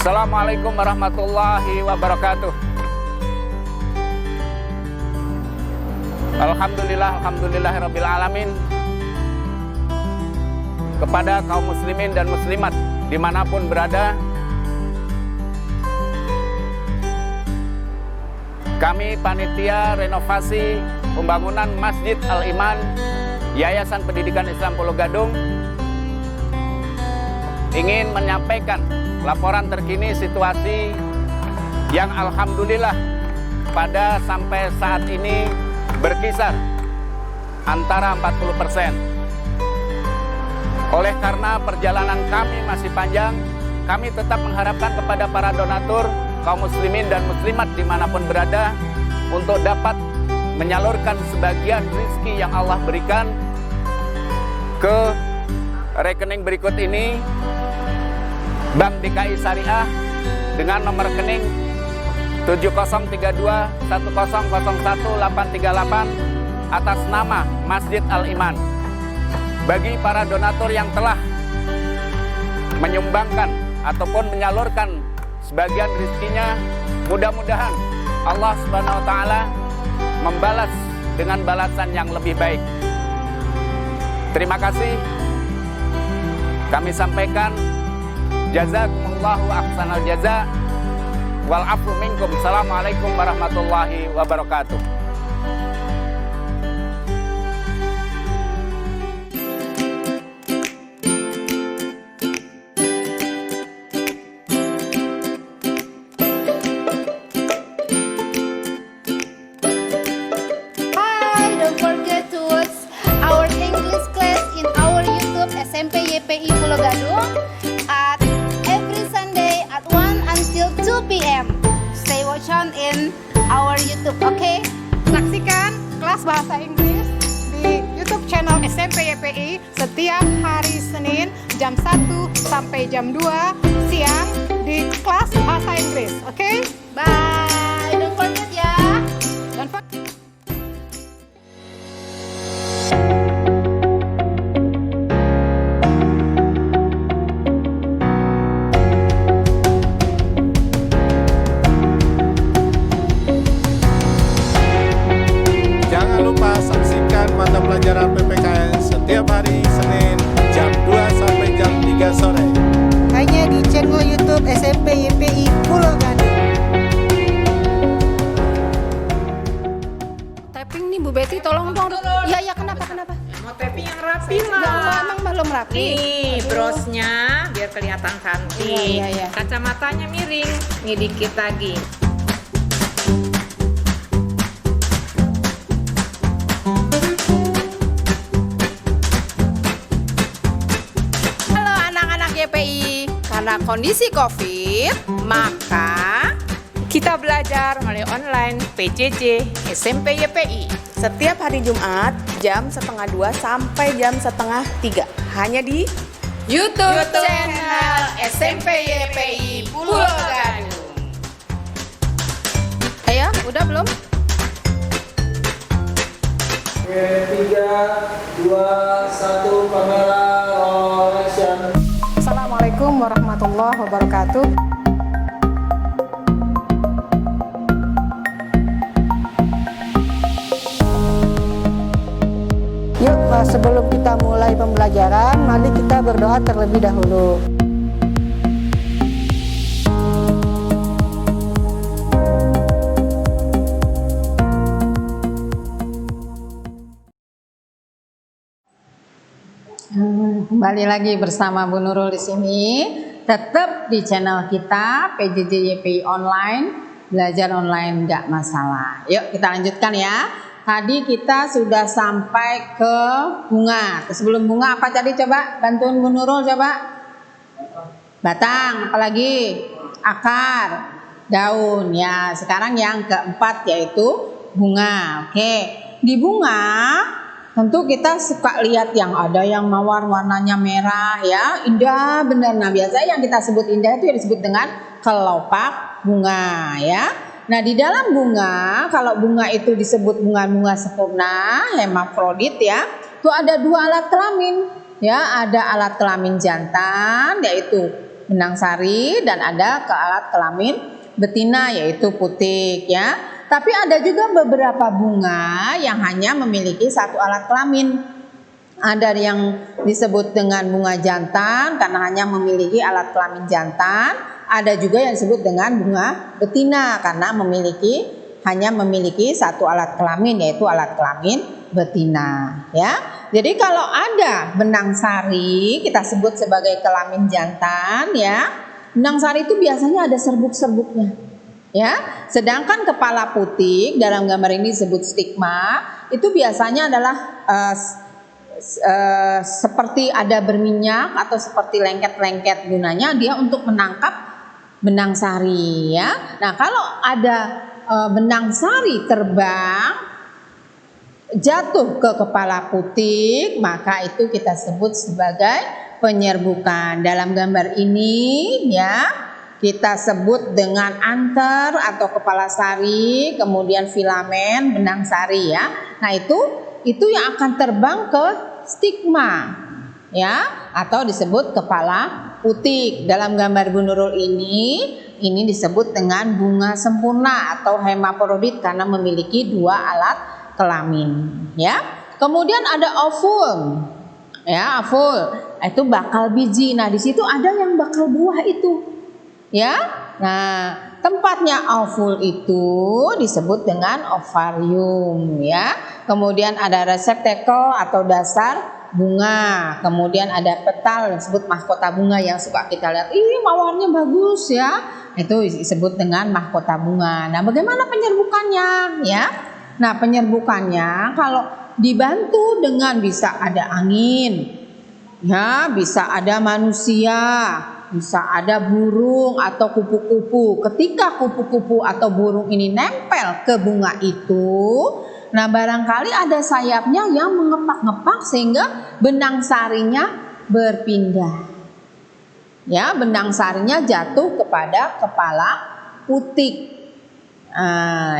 D: Assalamualaikum warahmatullahi wabarakatuh. Alhamdulillahirabbil alamin. Kepada kaum muslimin dan muslimat dimanapun berada, kami panitia renovasi pembangunan Masjid Al-Iman Yayasan Pendidikan Islam Pulau Gadung ingin menyampaikan laporan terkini situasi yang alhamdulillah pada sampai saat ini berkisar antara 40%. Oleh karena perjalanan kami masih panjang, kami tetap mengharapkan kepada para donatur, kaum muslimin dan muslimat dimanapun berada untuk dapat menyalurkan sebagian rezeki yang Allah berikan ke rekening berikut ini. Bank DKI Syariah dengan nomor rekening 703210010838 atas nama Masjid Al-Iman. Bagi para donatur yang telah menyumbangkan ataupun menyalurkan sebagian rezekinya, mudah-mudahan Allah Subhanahu wa taala membalas dengan balasan yang lebih baik. Terima kasih. Kami sampaikan jazakumullahu ahsanal jaza wal afu minkum. Assalamualaikum warahmatullahi wabarakatuh.
E: Hi, don't forget to watch our English class in our YouTube SMP YPI Pulau Gadung at every Sunday at 1 until 2 p.m. Stay watch on in our YouTube, okay?
F: Saksikan kelas bahasa Inggris di YouTube channel SMP YPI setiap hari Senin jam 1 sampai jam 2 siang di kelas bahasa Inggris, oke?
E: Bye, don't forget ya.
F: Don't forget.
G: Jangan lupa saksikan mata pelajaran PPKN setiap hari Senin jam 2 sampai jam 3 sore.
H: Hanya di channel YouTube SMP YPI Pulau Gadung.
A: Tapping nih Bu Betty, tolong dong. Ya, kenapa?
B: Mau tapping yang rapi
A: Enggak,
B: lah.
A: emang belum rapi.
B: Nih brosnya biar kelihatan cantik.
A: Iya.
B: Kacamatanya miring. Nih dikit lagi.
A: Halo anak-anak YPI, karena kondisi COVID, maka
B: Kita belajar melalui online PJJ SMP YPI.
C: setiap hari Jumat jam 1:30 sampai jam 2:30 hanya di
A: YouTube channel SMP YPI Pulau Gadung. Ayo, udah belum?
I: Oke, 3, 2, 1, kamera, roll action.
F: Assalamualaikum warahmatullahi wabarakatuh.
H: Yuk, sebelum kita mulai pembelajaran, mari kita berdoa terlebih dahulu.
A: Kembali lagi bersama Bu Nurul di sini. Tetap di channel kita PJJ YPI Online, belajar online nggak masalah. Yuk kita lanjutkan ya. Tadi kita sudah sampai ke bunga. Sebelum bunga apa tadi, coba bantuin Bu Nurul coba. Batang, apalagi akar, daun. Ya, sekarang yang keempat yaitu bunga. Oke, di bunga tentu kita suka lihat yang ada yang mawar warnanya merah ya, indah benar. Nah, biasanya yang kita sebut indah itu yang disebut dengan kelopak bunga ya. Nah, di dalam bunga, kalau bunga itu disebut bunga-bunga sempurna, hermafrodit ya, itu ada dua alat kelamin ya, ada alat kelamin jantan yaitu benang sari dan ada alat kelamin betina yaitu putik ya. Tapi ada juga beberapa bunga yang hanya memiliki satu alat kelamin. Ada yang disebut dengan bunga jantan karena hanya memiliki alat kelamin jantan. Ada juga yang disebut dengan bunga betina karena hanya memiliki satu alat kelamin yaitu alat kelamin betina ya. Jadi kalau ada benang sari kita sebut sebagai kelamin jantan ya. Benang sari itu biasanya ada serbuk-serbuknya ya. Sedangkan kepala putik dalam gambar ini disebut stigma itu biasanya adalah seperti ada berminyak atau seperti lengket-lengket, gunanya dia untuk menangkap benang sari ya. Nah, kalau ada benang sari terbang jatuh ke kepala putik, maka itu kita sebut sebagai penyerbukan. Dalam gambar ini ya, kita sebut dengan anter atau kepala sari, kemudian filamen benang sari ya. Nah, itu yang akan terbang ke stigma ya, atau disebut kepala putik. Dalam gambar Bu Nurul ini disebut dengan bunga sempurna atau hermafrodit karena memiliki dua alat kelamin ya. Kemudian ada ovul ya, ovul itu bakal biji. Nah, di situ ada yang bakal buah itu ya. Nah, tempatnya ovul itu disebut dengan ovarium ya. Kemudian ada reseptakel atau dasar bunga, kemudian ada petal yang disebut mahkota bunga yang suka kita lihat, mawarnya bagus ya, itu disebut dengan mahkota bunga. Nah, bagaimana penyerbukannya ya? Nah, penyerbukannya kalau dibantu dengan bisa ada angin ya, bisa ada manusia, bisa ada burung atau kupu-kupu. Ketika kupu-kupu atau burung ini nempel ke bunga itu, nah, barangkali ada sayapnya yang mengepak-ngepak sehingga benang sarinya berpindah. Ya, benang sarinya jatuh kepada kepala putik.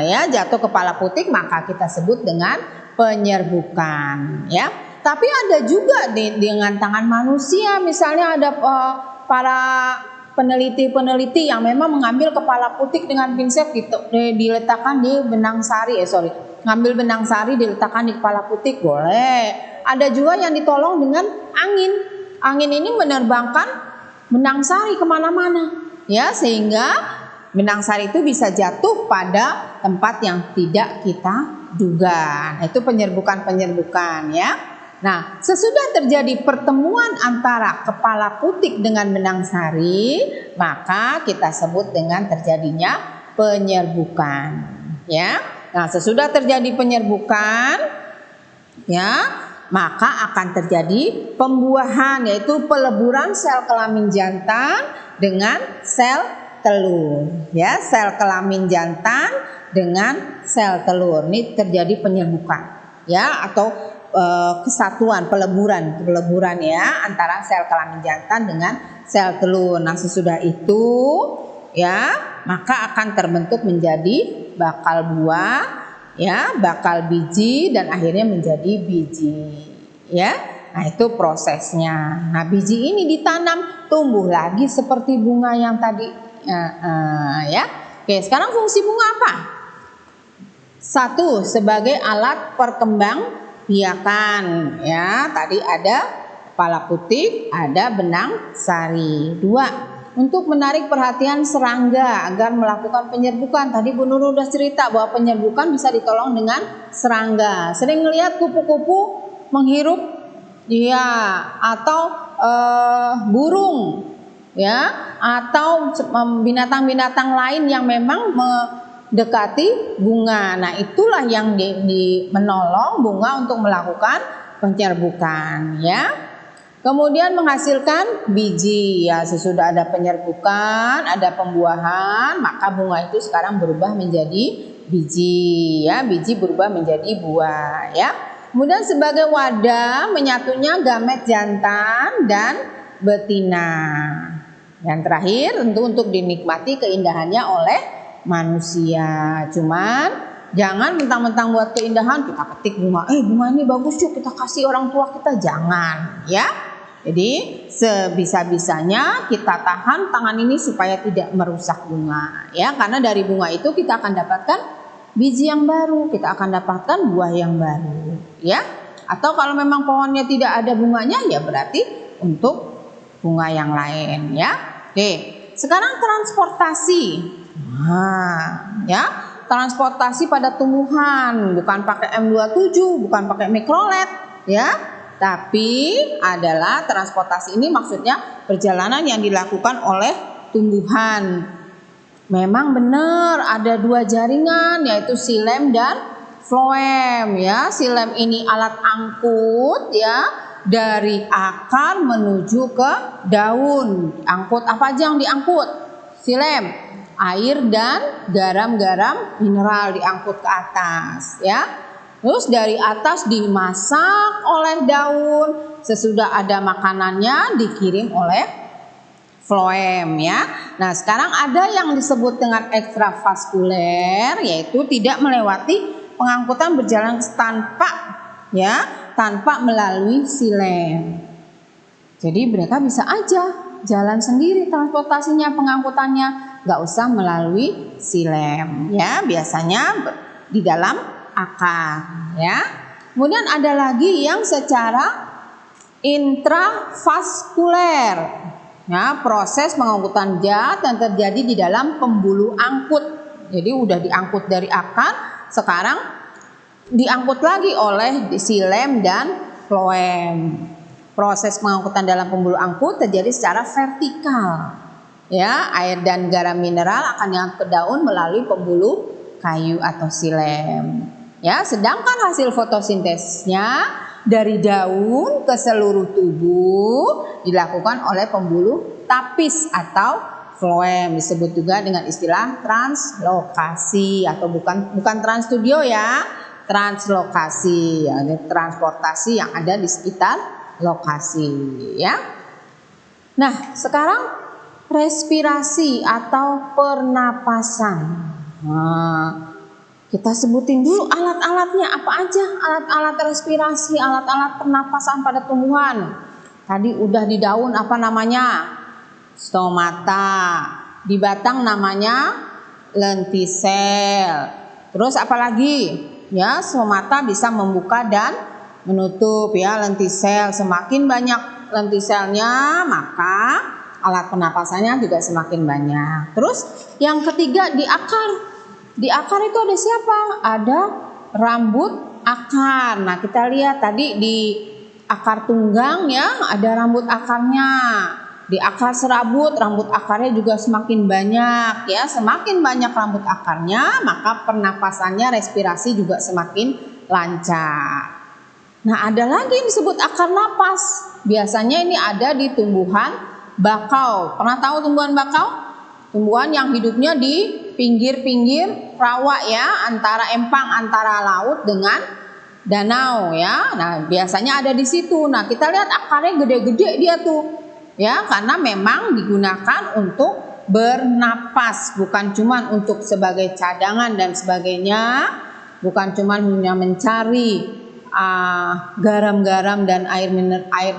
A: Ya, jatuh kepala putik maka kita sebut dengan penyerbukan. Ya, tapi ada juga dengan tangan manusia, misalnya ada para peneliti-peneliti yang memang mengambil kepala putik dengan pinset gitu, diletakkan di benang sari, ngambil benang sari diletakkan di kepala putik, boleh. Ada juga yang ditolong dengan angin. Angin ini menerbangkan benang sari kemana-mana ya, sehingga benang sari itu bisa jatuh pada tempat yang tidak kita duga. Nah, itu penyerbukan ya. Nah, sesudah terjadi pertemuan antara kepala putik dengan benang sari, maka kita sebut dengan terjadinya penyerbukan ya. Nah, sesudah terjadi penyerbukan ya, maka akan terjadi pembuahan, yaitu peleburan sel kelamin jantan dengan sel telur ya. Sel kelamin jantan dengan sel telur ini terjadi penyerbukan ya, atau kesatuan peleburan ya antara sel kelamin jantan dengan sel telur. Nah, sesudah itu ya, maka akan terbentuk menjadi bakal buah ya, bakal biji dan akhirnya menjadi biji ya. Nah, itu prosesnya. Nah, biji ini ditanam, tumbuh lagi seperti bunga yang tadi ya. Oke, sekarang fungsi bunga apa? Satu, sebagai alat perkembang biakan ya, tadi ada kepala putik, ada benang sari. Dua, untuk menarik perhatian serangga agar melakukan penyerbukan. Tadi Bu Nurul udah cerita bahwa penyerbukan bisa ditolong dengan serangga. Sering ngelihat kupu-kupu menghirup ya, atau burung ya, atau binatang-binatang lain yang memang dekati bunga. Nah, itulah yang menolong bunga untuk melakukan penyerbukan, ya. Kemudian menghasilkan biji, ya. Sesudah ada penyerbukan, ada pembuahan, maka bunga itu sekarang berubah menjadi biji, ya. Biji berubah menjadi buah, ya. Kemudian sebagai wadah menyatunya gamet jantan dan betina. Yang terakhir tentu untuk dinikmati keindahannya oleh manusia. Cuman jangan mentang-mentang buat keindahan kita ketik bunga, bunga ini bagus yuk kita kasih orang tua kita, jangan, ya. Jadi sebisa-bisanya kita tahan tangan ini supaya tidak merusak bunga, ya, karena dari bunga itu kita akan dapatkan biji yang baru, kita akan dapatkan buah yang baru, ya. Atau kalau memang pohonnya tidak ada bunganya, ya berarti untuk bunga yang lain, ya. Oke, sekarang transportasi. Nah, ya, transportasi pada tumbuhan bukan pakai M27, bukan pakai mikrolet, ya. Tapi adalah transportasi ini maksudnya perjalanan yang dilakukan oleh tumbuhan. Memang benar ada dua jaringan, yaitu xilem dan floem, ya. Xilem ini alat angkut, ya, dari akar menuju ke daun. Angkut apa aja yang diangkut? Xilem, air dan garam-garam mineral diangkut ke atas, ya. Terus dari atas dimasak oleh daun, sesudah ada makanannya dikirim oleh floem, ya. Nah, sekarang ada yang disebut dengan ekstravaskuler, yaitu tidak melewati pengangkutan berjalan tanpa, ya, tanpa melalui xilem. Jadi mereka bisa aja jalan sendiri transportasinya, pengangkutannya, nggak usah melalui xilem, ya. Biasanya di dalam akar, ya. Kemudian ada lagi yang secara intravaskuler, ya, proses pengangkutan zat yang terjadi di dalam pembuluh angkut. Jadi udah diangkut dari akar, sekarang diangkut lagi oleh xilem dan floem. Proses pengangkutan dalam pembuluh angkut terjadi secara vertikal, ya. Air dan garam mineral akan diangkut ke daun melalui pembuluh kayu atau xilem, ya. Sedangkan hasil fotosintesnya dari daun ke seluruh tubuh dilakukan oleh pembuluh tapis atau floem, disebut juga dengan istilah translokasi atau bukan trans studio, ya, translokasi, ya, transportasi yang ada di sekitar lokasi, ya. Nah, sekarang respirasi atau pernapasan. Nah, kita sebutin dulu alat-alatnya apa aja, alat-alat respirasi, alat-alat pernapasan pada tumbuhan. Tadi udah di daun apa namanya? Stomata. Di batang namanya lentisel. Terus apa lagi? Ya, stomata bisa membuka dan menutup, ya, lentisel. Semakin banyak lentiselnya, maka alat pernapasannya juga semakin banyak. Terus yang ketiga di akar. Di akar itu ada siapa? Ada rambut akar. Nah, kita lihat tadi di akar tunggang, ya, ada rambut akarnya. Di akar serabut rambut akarnya juga semakin banyak, ya. Semakin banyak rambut akarnya, maka pernapasannya, respirasi juga semakin lancar. Nah, ada lagi yang disebut akar napas. Biasanya ini ada di tumbuhan bakau. Pernah tahu tumbuhan bakau? Tumbuhan yang hidupnya di pinggir-pinggir rawa, ya, antara empang, antara laut dengan danau, ya. Nah, biasanya ada di situ. Nah, kita lihat akarnya gede-gede dia tuh, ya, karena memang digunakan untuk bernapas, bukan cuma untuk sebagai cadangan dan sebagainya, bukan cuma hanya mencari garam-garam dan air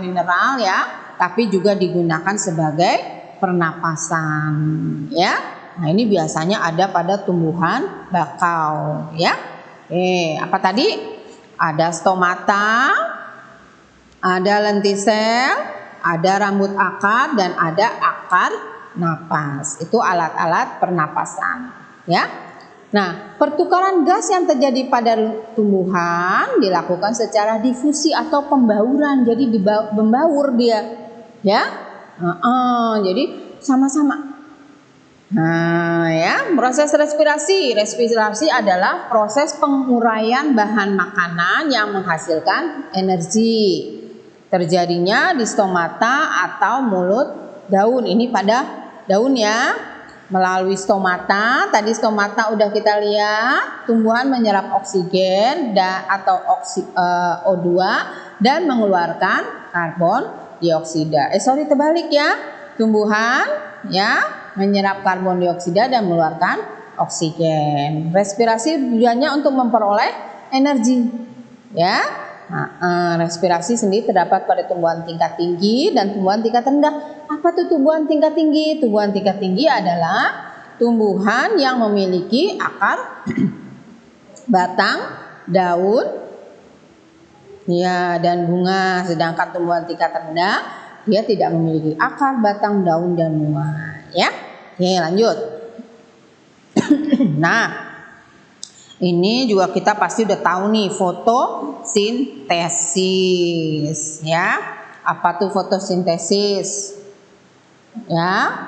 A: mineral, ya, tapi juga digunakan sebagai pernapasan, ya. Nah, ini biasanya ada pada tumbuhan bakau, ya. Apa tadi? Ada stomata, ada lentisel, ada rambut akar, dan ada akar napas. Itu alat-alat pernapasan, ya. Nah, pertukaran gas yang terjadi pada tumbuhan dilakukan secara difusi atau pembauran. Jadi membaur dia, ya. Jadi sama-sama. Nah, ya, Proses respirasi. Respirasi adalah proses penguraian bahan makanan yang menghasilkan energi. Terjadinya di stomata atau mulut daun. Ini pada daun ya. Melalui stomata, tadi stomata udah kita lihat, tumbuhan menyerap oksigen atau O2 dan mengeluarkan karbon dioksida. Terbalik ya. Tumbuhan ya menyerap karbon dioksida dan mengeluarkan oksigen. Respirasi tujuannya untuk memperoleh energi ya. Respirasi sendiri terdapat pada tumbuhan tingkat tinggi dan tumbuhan tingkat rendah. Apa tuh tumbuhan tingkat tinggi? Tumbuhan tingkat tinggi adalah tumbuhan yang memiliki akar, batang, daun, ya, dan bunga. Sedangkan tumbuhan tingkat rendah dia tidak memiliki akar, batang, daun, dan bunga. Ya, oke lanjut. Nah. Ini juga kita pasti udah tahu nih, fotosintesis ya. Apa tuh fotosintesis? Ya,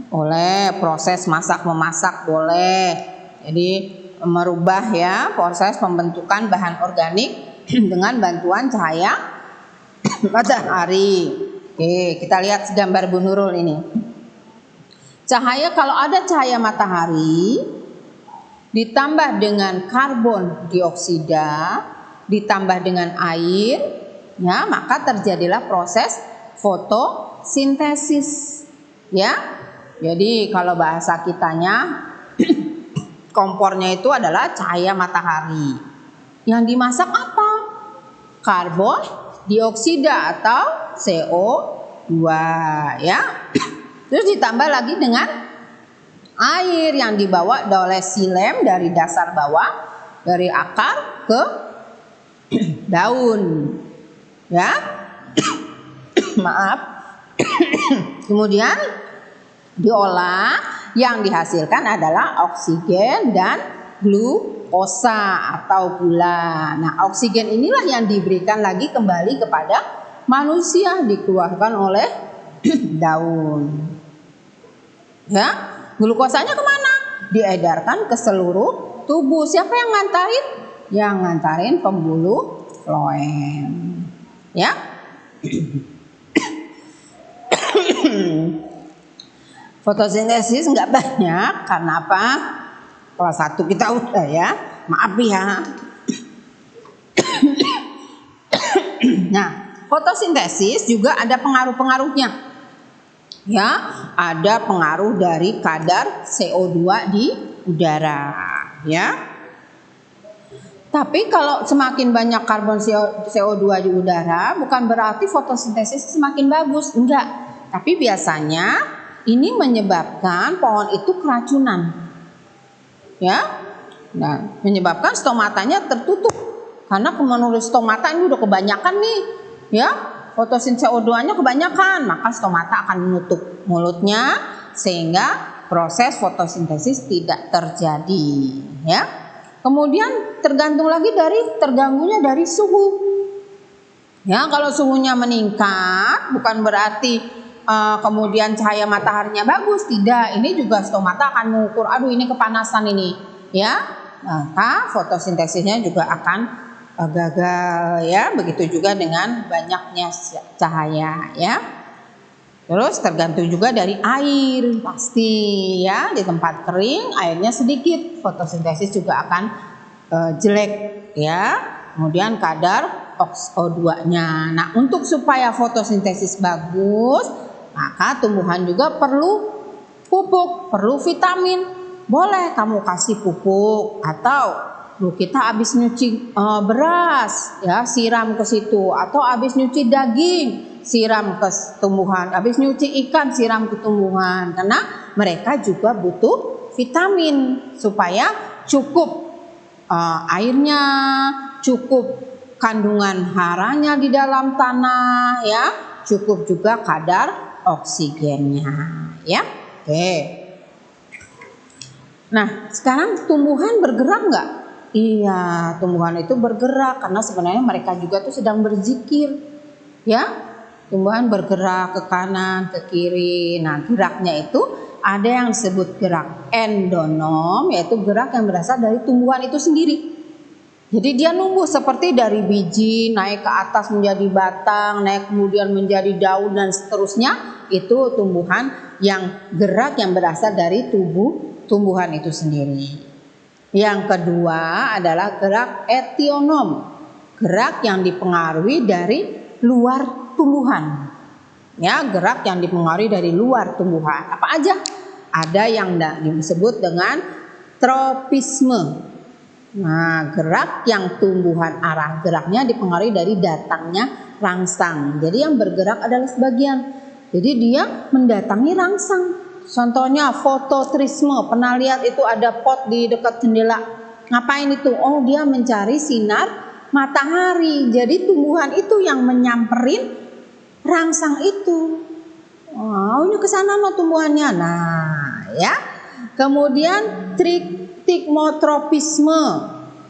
A: oleh proses masak memasak boleh. Jadi merubah ya proses pembentukan bahan organik dengan bantuan cahaya matahari. Oke, kita lihat gambar Bu Nurul ini. Cahaya, kalau ada cahaya matahari ditambah dengan karbon dioksida, ditambah dengan air, ya, maka terjadilah proses fotosintesis, ya. Jadi kalau bahasa kitanya, kompornya itu adalah cahaya matahari. Yang dimasak apa? Karbon dioksida atau CO2, ya. Terus ditambah lagi dengan air yang dibawa oleh silem dari dasar bawah, dari akar ke daun, ya. Maaf. Kemudian diolah, yang dihasilkan adalah oksigen dan glukosa atau gula. Nah, oksigen inilah yang diberikan lagi kembali kepada manusia, dikeluarkan oleh daun, ya. Glukosanya kemana? Diedarkan ke seluruh tubuh. Siapa yang ngantarin? Yang ngantarin pembuluh floem. Ya. Fotosintesis nggak banyak karena apa? Kelas 1 kita udah ya. Maaf ya. Nah, fotosintesis juga ada pengaruh-pengaruhnya. Ya, ada pengaruh dari kadar CO2 di udara, ya. Tapi kalau semakin banyak karbon CO2 di udara, bukan berarti fotosintesis semakin bagus, enggak. Tapi biasanya ini menyebabkan pohon itu keracunan, ya. Nah, menyebabkan stomatanya tertutup karena menurut stomata ini udah kebanyakan nih, ya. Fotosintesis CO2-nya kebanyakan, maka stomata akan menutup mulutnya sehingga proses fotosintesis tidak terjadi, ya. Kemudian terganggunya dari suhu. Ya, kalau suhunya meningkat bukan berarti kemudian cahaya mataharinya bagus, tidak. Ini juga stomata akan mengukur, aduh ini kepanasan ini, ya. Maka fotosintesisnya juga akan gagal, ya. Begitu juga dengan banyaknya cahaya, ya. Terus tergantung juga dari air, pasti ya. Di tempat kering airnya sedikit, fotosintesis juga akan jelek, ya. Kemudian kadar O2-nya. Nah, untuk supaya fotosintesis bagus, maka tumbuhan juga perlu pupuk, perlu vitamin. Boleh kamu kasih pupuk, atau kita habis nyuci beras, ya, siram ke situ, atau habis nyuci daging, siram ke tumbuhan, habis nyuci ikan, siram ke tumbuhan, karena mereka juga butuh vitamin supaya cukup airnya, cukup kandungan haranya di dalam tanah, ya, cukup juga kadar oksigennya, ya. Oke. Nah, sekarang tumbuhan bergerak nggak? Iya, tumbuhan itu bergerak karena sebenarnya mereka juga tuh sedang berzikir, ya. Tumbuhan bergerak ke kanan, ke kiri. Nah, geraknya itu ada yang disebut gerak endonom, yaitu gerak yang berasal dari tumbuhan itu sendiri. Jadi dia numbuh seperti dari biji naik ke atas menjadi batang, naik kemudian menjadi daun dan seterusnya. Itu tumbuhan yang gerak yang berasal dari tumbuhan itu sendiri. Yang kedua adalah gerak etionom, gerak yang dipengaruhi dari luar tumbuhan. Ya, gerak yang dipengaruhi dari luar tumbuhan. Apa aja? Ada yang disebut dengan tropisme. Nah, gerak yang tumbuhan arah geraknya dipengaruhi dari datangnya rangsang. Jadi yang bergerak adalah sebagian. Jadi dia mendatangi rangsang. Contohnya fototrisme. Pernah lihat itu ada pot di dekat jendela. Ngapain itu? Oh, dia mencari sinar matahari. Jadi tumbuhan itu yang menyamperin rangsang itu. Oh, ini kesana no tumbuhannya. Nah, ya. Kemudian stigmotropisme.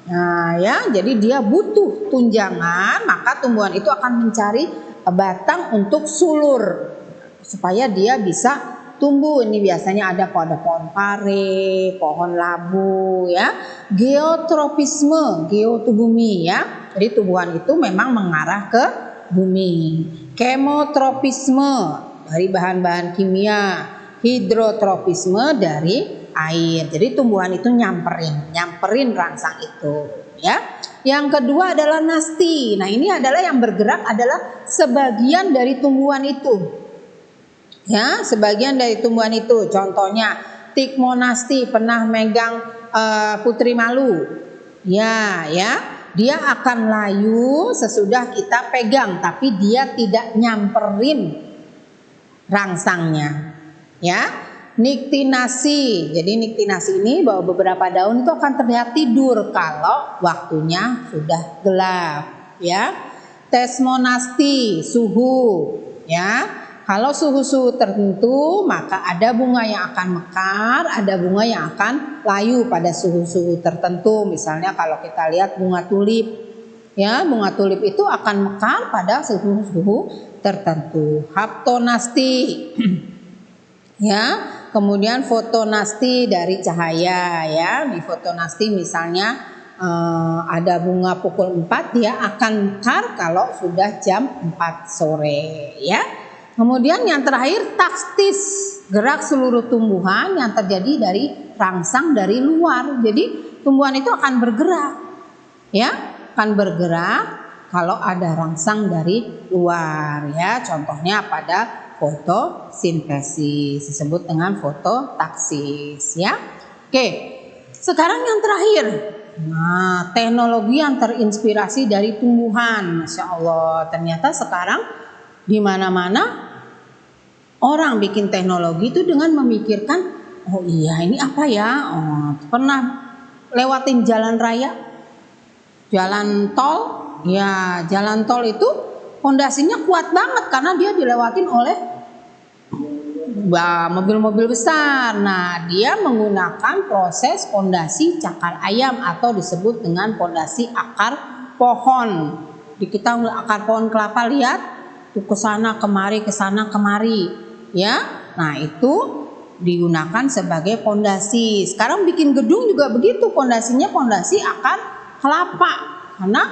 A: Nah, ya, jadi dia butuh tunjangan, maka tumbuhan itu akan mencari batang untuk sulur supaya dia bisa tumbuh. Ini biasanya ada pada pohon pare, pohon labu, ya. Geotropisme, geo itu bumi, ya. Jadi tumbuhan itu memang mengarah ke bumi. Kemotropisme dari bahan-bahan kimia, hidrotropisme dari air. Jadi tumbuhan itu nyamperin rangsang itu, ya. Yang kedua adalah nasti. Nah, ini adalah yang bergerak adalah sebagian dari tumbuhan itu. Ya, sebagian dari tumbuhan itu. Contohnya tikmonasti, pernah megang putri malu. Ya, ya. Dia akan layu sesudah kita pegang, tapi dia tidak nyamperin rangsangnya. Ya, niktinasi. Jadi niktinasi ini bahwa beberapa daun itu akan terlihat tidur kalau waktunya sudah gelap. Ya, tesmonasti, suhu. Ya, kalau suhu-suhu tertentu maka ada bunga yang akan mekar, ada bunga yang akan layu pada suhu-suhu tertentu. Misalnya kalau kita lihat bunga tulip, ya, bunga tulip itu akan mekar pada suhu-suhu tertentu. Haptonasti, ya, kemudian fotonasti dari cahaya, ya. Di fotonasti misalnya ada bunga pukul 4, dia akan mekar kalau sudah jam 4 sore, ya. Kemudian yang terakhir taktis, gerak seluruh tumbuhan yang terjadi dari rangsang dari luar. Jadi tumbuhan itu akan bergerak, ya, akan bergerak kalau ada rangsang dari luar, ya. Contohnya pada fotosintesis disebut dengan fototaksis, ya. Oke, sekarang yang terakhir. Nah, teknologi yang terinspirasi dari tumbuhan. Masya Allah, ternyata sekarang di mana-mana orang bikin teknologi itu dengan memikirkan, oh iya ini apa ya? Oh, pernah lewatin jalan raya, jalan tol, ya jalan tol itu fondasinya kuat banget karena dia dilewatin oleh mobil-mobil besar. Nah, dia menggunakan proses fondasi cakar ayam atau disebut dengan fondasi akar pohon. Di kita akar pohon kelapa, lihat tuh kesana kemari, ya. Nah, itu digunakan sebagai fondasi. Sekarang bikin gedung juga begitu, fondasinya fondasi akar kelapa karena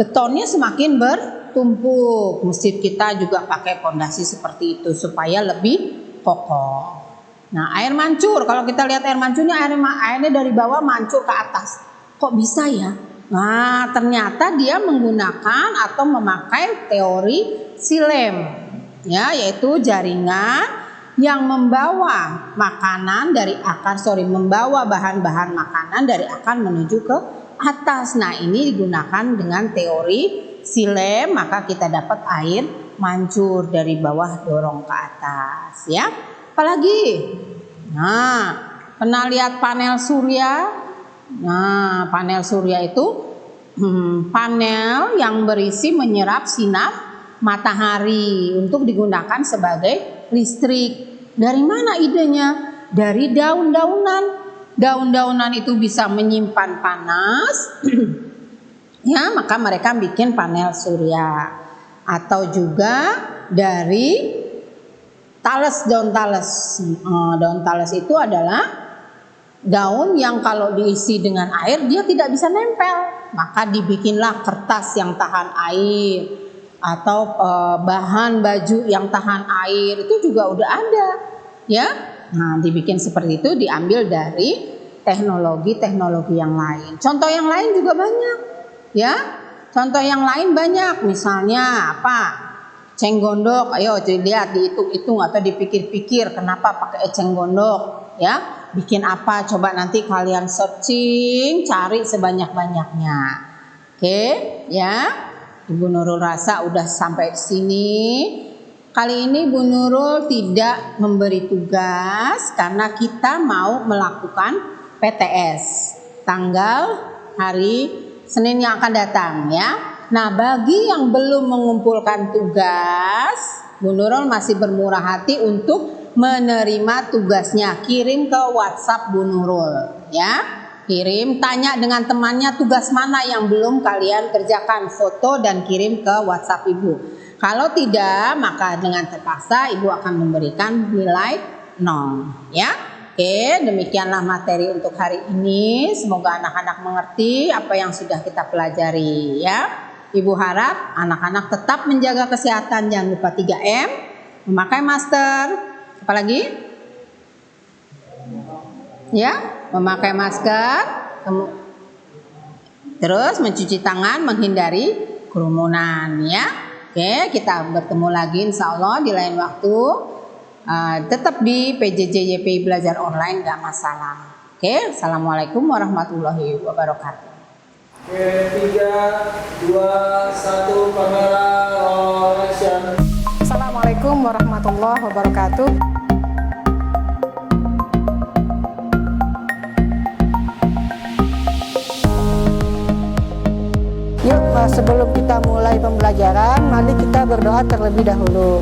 A: betonnya semakin bertumpuk. Masjid kita juga pakai fondasi seperti itu supaya lebih kokoh. Nah, air mancur, kalau kita lihat air mancurnya, airnya dari bawah mancur ke atas. Kok bisa ya? Nah, ternyata dia menggunakan atau memakai teori silem, ya, yaitu jaringan yang membawa membawa bahan-bahan makanan dari akar menuju ke atas. Nah, ini digunakan dengan teori silem, maka kita dapat air mancur dari bawah dorong ke atas, ya. Apalagi, nah, pernah lihat panel surya? Nah, panel surya itu panel yang berisi menyerap sinar matahari untuk digunakan sebagai listrik. Dari mana idenya? Dari daun-daunan. Daun-daunan itu bisa menyimpan panas, ya, maka mereka bikin panel surya. Atau juga dari daun tales. Daun tales itu adalah daun yang kalau diisi dengan air dia tidak bisa nempel, maka dibikinlah kertas yang tahan air atau bahan baju yang tahan air, itu juga udah ada ya. Nah, dibikin seperti itu diambil dari teknologi yang lain. Contoh yang lain juga banyak ya. Contoh yang lain banyak, misalnya apa? Eceng gondok. Ayo dilihat, dihitung-hitung atau dipikir-pikir kenapa pakai eceng gondok ya. Bikin apa? Coba nanti kalian searching, cari sebanyak-banyaknya. Oke, ya. Ibu Nurul rasa udah sampai sini. Kali ini Bu Nurul tidak memberi tugas karena kita mau melakukan PTS tanggal hari Senin yang akan datang ya. Nah, bagi yang belum mengumpulkan tugas, Bu Nurul masih bermurah hati untuk menerima tugasnya. Kirim ke WhatsApp Bu Nurul ya. Kirim, tanya dengan temannya tugas mana yang belum kalian kerjakan, foto dan kirim ke WhatsApp Ibu. Kalau tidak, maka dengan terpaksa Ibu akan memberikan nilai 0 ya. Oke, demikianlah materi untuk hari ini. Semoga anak-anak mengerti apa yang sudah kita pelajari ya. Ibu harap anak-anak tetap menjaga kesehatan, jangan lupa 3M, memakai masker, apalagi? Ya, memakai masker, terus mencuci tangan, menghindari kerumunan ya. Oke, kita bertemu lagi insya Allah di lain waktu. Tetap di PJJ YPI Belajar Online, gak masalah. Oke, Assalamualaikum warahmatullahi wabarakatuh.
I: Oke, 3, 2, 1, kamera roll action.
F: Assalamualaikum warahmatullahi wabarakatuh.
H: Yuk, sebelum kita mulai pembelajaran, mari kita berdoa terlebih dahulu.